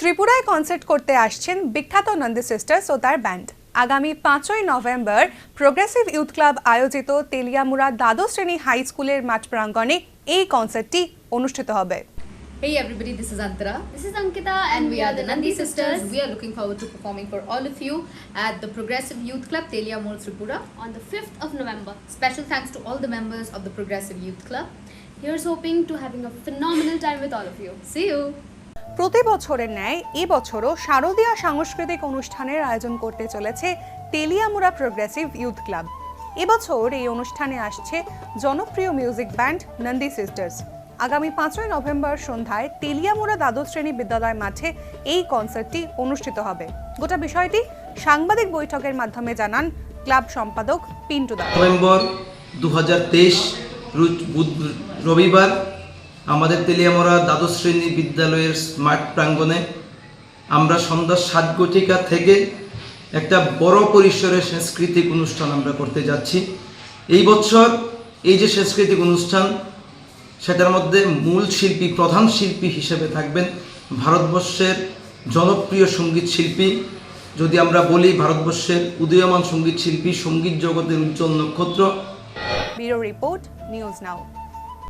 ত্রিপুরায় কনসার্ট করতে আসছেন বিখ্যাত নন্দী সিস্টার্স ও তার ব্যান্ড। আগামী 5ই নভেম্বর প্রোগ্রেসিভ ইউথ ক্লাব আয়োজিত তেলিয়ামুড়া দ্বাদশ শ্রেণী হাই স্কুলের মাঠ প্রাঙ্গণে এই কনসার্টটি অনুষ্ঠিত হবে। Hey everybody, this is Antara. This is Ankita and we are the Nandi sisters. We are looking forward to performing for all of you at the Progressive Youth Club, Teliamur, Tripura. On the 5th of November. Special thanks to all the members of the Progressive Youth Club. Here's hoping to having a phenomenal time with all of you. See you! প্রতি বছরের ন্যায় এবছরও শারদীয় সাংস্কৃতিক অনুষ্ঠানের আয়োজন করতে চলেছে তেলিয়ামুড়া প্রোগ্রেসিভ ইউথ ক্লাব। এবছর এই অনুষ্ঠানে আসছে জনপ্রিয় মিউজিক ব্যান্ড নন্দী সিস্টার্স। আগামী 5ই নভেম্বর সন্ধ্যায় তেলিয়ামুড়া দ্বাদশ শ্রেণী বিদ্যালয় মাঠে এই কনসার্টটি অনুষ্ঠিত হবে। গোটা বিষয়টি সাংবাদিক বৈঠকের মাধ্যমে জানান ক্লাব সম্পাদক পিন্টু দা। নভেম্বর 2023 রবিবার আমাদের তেলিয়ামুড়া দ্বাদশ শ্রেণী বিদ্যালয়ের স্মার্ট প্রাঙ্গণে আমরা সন্ধ্যা 7 ঘটিকা থেকে একটা বড় পরিসরের সাংস্কৃতিক অনুষ্ঠান আমরা করতে যাচ্ছি। এই বছর এই যে সাংস্কৃতিক অনুষ্ঠান, সেটার মধ্যে মূল শিল্পী, প্রধান শিল্পী হিসেবে থাকবেন ভারতবর্ষের জনপ্রিয় সঙ্গীত শিল্পী। যদি আমরা বলি ভারতবর্ষের উদীয়মান সঙ্গীত শিল্পী, সঙ্গীত জগতের উজ্জ্বল নক্ষত্র। Bureau report, news now.